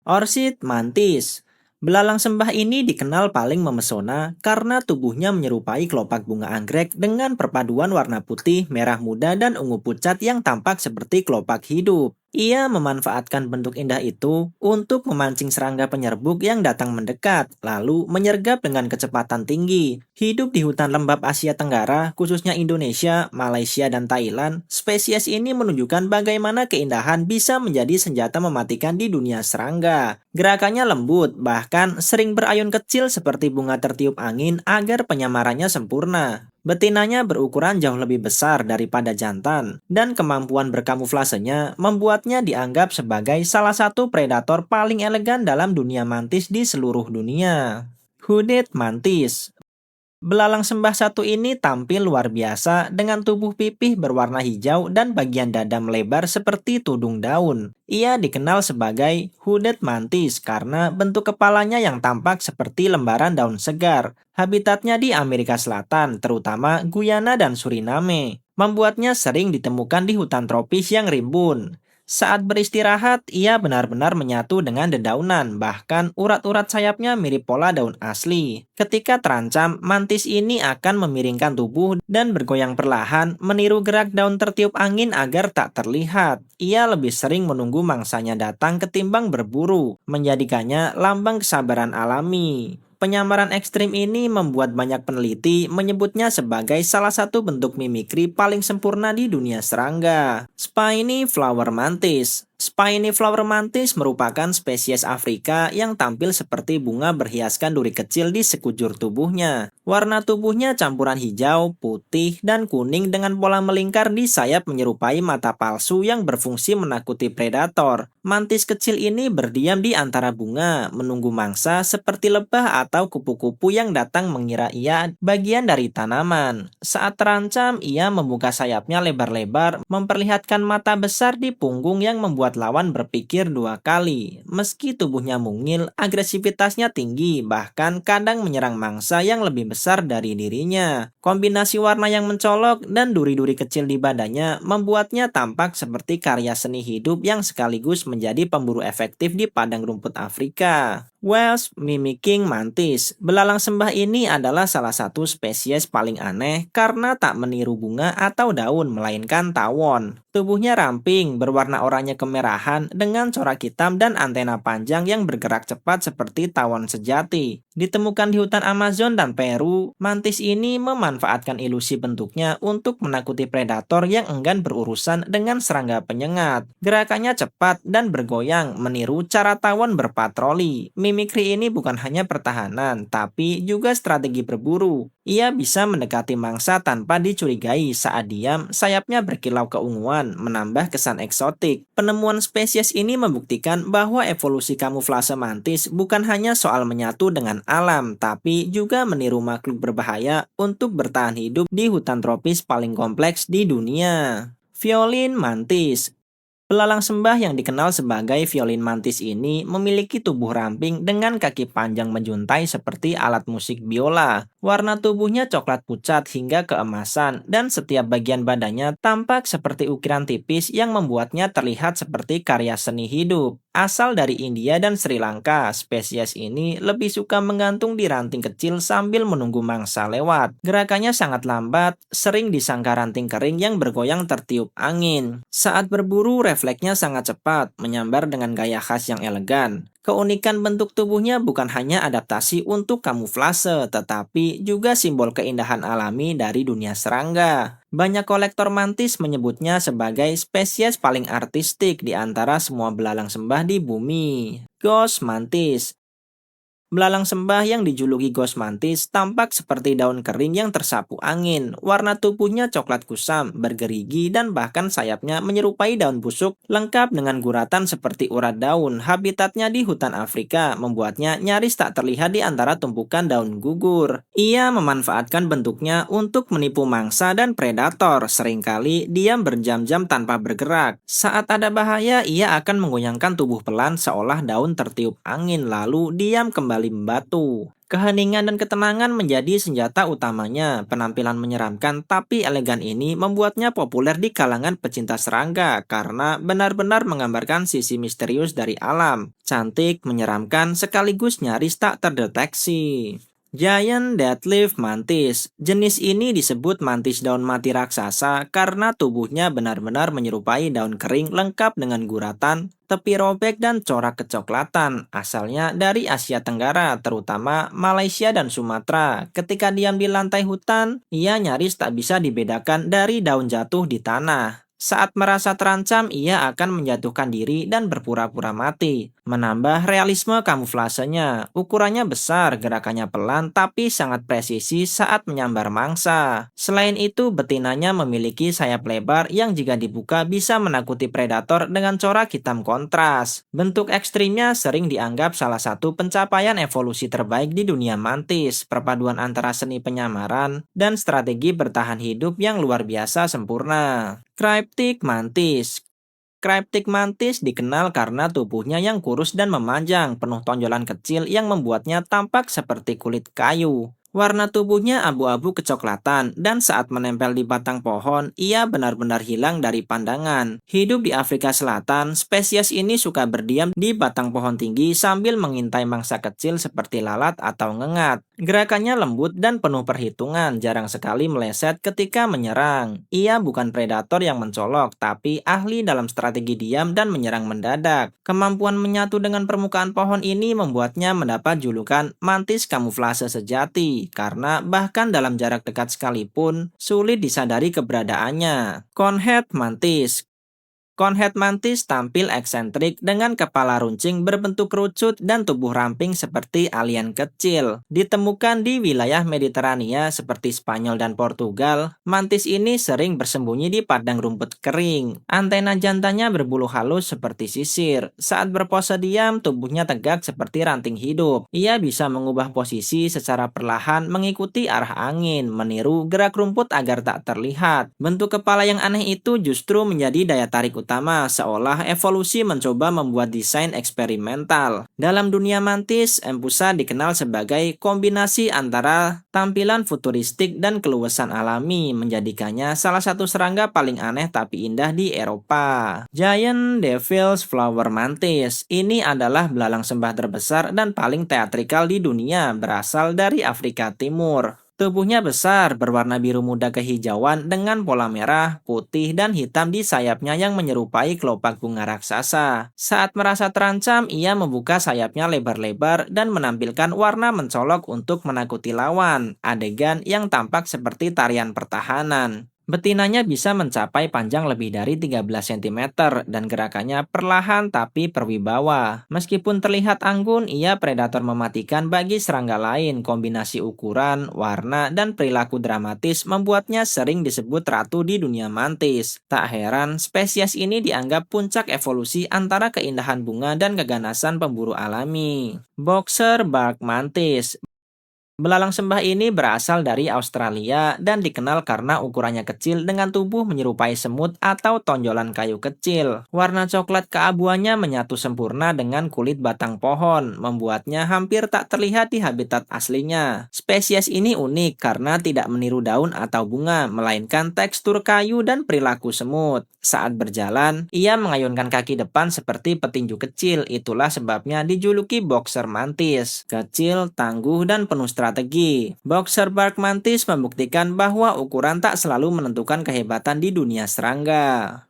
Orchid mantis. Belalang sembah ini dikenal paling memesona karena tubuhnya menyerupai kelopak bunga anggrek dengan perpaduan warna putih, merah muda, dan ungu pucat yang tampak seperti kelopak hidup. Ia memanfaatkan bentuk indah itu untuk memancing serangga penyerbuk yang datang mendekat, lalu menyergap dengan kecepatan tinggi. Hidup di hutan lembab Asia Tenggara, khususnya Indonesia, Malaysia, dan Thailand, spesies ini menunjukkan bagaimana keindahan bisa menjadi senjata mematikan di dunia serangga. Gerakannya lembut, bahkan sering berayun kecil seperti bunga tertiup angin agar penyamarannya sempurna. Betinanya berukuran jauh lebih besar daripada jantan, dan kemampuan berkamuflasenya membuatnya dianggap sebagai salah satu predator paling elegan dalam dunia mantis di seluruh dunia. Hooded mantis. Belalang sembah satu ini tampil luar biasa dengan tubuh pipih berwarna hijau dan bagian dada melebar seperti tudung daun. Ia dikenal sebagai hooded mantis karena bentuk kepalanya yang tampak seperti lembaran daun segar. Habitatnya di Amerika Selatan, terutama Guyana dan Suriname, membuatnya sering ditemukan di hutan tropis yang rimbun. Saat beristirahat, ia benar-benar menyatu dengan dedaunan, bahkan urat-urat sayapnya mirip pola daun asli. Ketika terancam, mantis ini akan memiringkan tubuh dan bergoyang perlahan, meniru gerak daun tertiup angin agar tak terlihat. Ia lebih sering menunggu mangsanya datang ketimbang berburu, menjadikannya lambang kesabaran alami. Penyamaran ekstrim ini membuat banyak peneliti menyebutnya sebagai salah satu bentuk mimikri paling sempurna di dunia serangga. Spiny flower mantis. Spiny flower mantis merupakan spesies Afrika yang tampil seperti bunga berhiaskan duri kecil di sekujur tubuhnya. Warna tubuhnya campuran hijau, putih, dan kuning dengan pola melingkar di sayap menyerupai mata palsu yang berfungsi menakuti predator. Mantis kecil ini berdiam di antara bunga, menunggu mangsa seperti lebah atau kupu-kupu yang datang mengira ia bagian dari tanaman. Saat terancam, ia membuka sayapnya lebar-lebar, memperlihatkan mata besar di punggung yang membuat lawan berpikir dua kali. Meski tubuhnya mungil, agresivitasnya tinggi, bahkan kadang menyerang mangsa yang lebih besar dari dirinya. Kombinasi warna yang mencolok dan duri-duri kecil di badannya membuatnya tampak seperti karya seni hidup yang sekaligus menjadi pemburu efektif di padang rumput Afrika. Welsh mimicking mantis. Belalang sembah ini adalah salah satu spesies paling aneh karena tak meniru bunga atau daun melainkan tawon. Tubuhnya ramping, berwarna oranye kemerahan dengan corak hitam dan antena panjang yang bergerak cepat seperti tawon sejati. Ditemukan di hutan Amazon dan Peru, mantis ini memanfaatkan ilusi bentuknya untuk menakuti predator yang enggan berurusan dengan serangga penyengat. Gerakannya cepat dan bergoyang, meniru cara tawon berpatroli. Mimikri ini bukan hanya pertahanan, tapi juga strategi berburu. Ia bisa mendekati mangsa tanpa dicurigai. Saat diam, sayapnya berkilau keunguan, menambah kesan eksotik. Penemuan spesies ini membuktikan bahwa evolusi kamuflase mantis bukan hanya soal menyatu dengan alam, tapi juga meniru makhluk berbahaya untuk bertahan hidup di hutan tropis paling kompleks di dunia. Violin mantis. Belalang sembah yang dikenal sebagai violin mantis ini memiliki tubuh ramping dengan kaki panjang menjuntai seperti alat musik biola. Warna tubuhnya coklat pucat hingga keemasan, dan setiap bagian badannya tampak seperti ukiran tipis yang membuatnya terlihat seperti karya seni hidup. Asal dari India dan Sri Lanka, spesies ini lebih suka menggantung di ranting kecil sambil menunggu mangsa lewat. Gerakannya sangat lambat, sering disangka ranting kering yang bergoyang tertiup angin. Saat berburu, refleksnya sangat cepat, menyambar dengan gaya khas yang elegan. Keunikan bentuk tubuhnya bukan hanya adaptasi untuk kamuflase, tetapi juga simbol keindahan alami dari dunia serangga. Banyak kolektor mantis menyebutnya sebagai spesies paling artistik di antara semua belalang sembah di bumi. Ghost mantis. Belalang sembah yang dijuluki ghost mantis tampak seperti daun kering yang tersapu angin. Warna tubuhnya coklat kusam, bergerigi, dan bahkan sayapnya menyerupai daun busuk, lengkap dengan guratan seperti urat daun. Habitatnya di hutan Afrika membuatnya nyaris tak terlihat di antara tumpukan daun gugur. Ia memanfaatkan bentuknya untuk menipu mangsa dan predator. Seringkali diam berjam-jam tanpa bergerak. Saat ada bahaya, ia akan menggoyangkan tubuh pelan seolah daun tertiup angin, lalu diam kembali membatu. Keheningan dan ketenangan menjadi senjata utamanya. Penampilan menyeramkan tapi elegan ini membuatnya populer di kalangan pecinta serangga karena benar-benar menggambarkan sisi misterius dari alam. Cantik, menyeramkan, sekaligus nyaris tak terdeteksi. Giant Deadlift Mantis. Jenis ini disebut mantis daun mati raksasa karena tubuhnya benar-benar menyerupai daun kering lengkap dengan guratan, tepi robek dan corak kecoklatan. Asalnya dari Asia Tenggara, terutama Malaysia dan Sumatera. Ketika diam di lantai hutan, ia nyaris tak bisa dibedakan dari daun jatuh di tanah. Saat merasa terancam, ia akan menjatuhkan diri dan berpura-pura mati. Menambah realisme kamuflasenya. Ukurannya besar, gerakannya pelan, tapi sangat presisi saat menyambar mangsa. Selain itu, betinanya memiliki sayap lebar yang jika dibuka bisa menakuti predator dengan corak hitam kontras. Bentuk ekstrimnya sering dianggap salah satu pencapaian evolusi terbaik di dunia mantis. Perpaduan antara seni penyamaran dan strategi bertahan hidup yang luar biasa sempurna. Cryptic Mantis. Cryptic Mantis dikenal karena tubuhnya yang kurus dan memanjang, penuh tonjolan kecil yang membuatnya tampak seperti kulit kayu. Warna tubuhnya abu-abu kecoklatan, dan saat menempel di batang pohon, ia benar-benar hilang dari pandangan. Hidup di Afrika Selatan, spesies ini suka berdiam di batang pohon tinggi sambil mengintai mangsa kecil seperti lalat atau ngengat. Gerakannya lembut dan penuh perhitungan, jarang sekali meleset ketika menyerang. Ia bukan predator yang mencolok, tapi ahli dalam strategi diam dan menyerang mendadak. Kemampuan menyatu dengan permukaan pohon ini membuatnya mendapat julukan mantis kamuflase sejati, karena bahkan dalam jarak dekat sekalipun, sulit disadari keberadaannya. Conehead Mantis. Conehead mantis tampil eksentrik dengan kepala runcing berbentuk kerucut dan tubuh ramping seperti alien kecil. Ditemukan di wilayah Mediterania seperti Spanyol dan Portugal, mantis ini sering bersembunyi di padang rumput kering. Antena jantannya berbulu halus seperti sisir. Saat berpose diam, tubuhnya tegak seperti ranting hidup. Ia bisa mengubah posisi secara perlahan mengikuti arah angin, meniru gerak rumput agar tak terlihat. Bentuk kepala yang aneh itu justru menjadi daya tarik utama, seolah evolusi mencoba membuat desain eksperimental. Dalam dunia mantis, Empusa dikenal sebagai kombinasi antara tampilan futuristik dan keluasan alami, menjadikannya salah satu serangga paling aneh tapi indah di Eropa. Giant Devil's Flower Mantis. Ini adalah belalang sembah terbesar dan paling teatrikal di dunia, berasal dari Afrika Timur. Tubuhnya besar, berwarna biru muda kehijauan dengan pola merah, putih, dan hitam di sayapnya yang menyerupai kelopak bunga raksasa. Saat merasa terancam, ia membuka sayapnya lebar-lebar dan menampilkan warna mencolok untuk menakuti lawan, adegan yang tampak seperti tarian pertahanan. Betinanya bisa mencapai panjang lebih dari 13 cm dan gerakannya perlahan tapi berwibawa. Meskipun terlihat anggun, ia predator mematikan bagi serangga lain. Kombinasi ukuran, warna, dan perilaku dramatis membuatnya sering disebut ratu di dunia mantis. Tak heran, spesies ini dianggap puncak evolusi antara keindahan bunga dan keganasan pemburu alami. Boxer Bark Mantis. Belalang sembah ini berasal dari Australia dan dikenal karena ukurannya kecil dengan tubuh menyerupai semut atau tonjolan kayu kecil. Warna coklat keabuannya menyatu sempurna dengan kulit batang pohon, membuatnya hampir tak terlihat di habitat aslinya. Spesies ini unik karena tidak meniru daun atau bunga, melainkan tekstur kayu dan perilaku semut. Saat berjalan, ia mengayunkan kaki depan seperti petinju kecil, itulah sebabnya dijuluki boxer mantis. Kecil, tangguh, dan penuh strategi. Boxer Bark Mantis membuktikan bahwa ukuran tak selalu menentukan kehebatan di dunia serangga.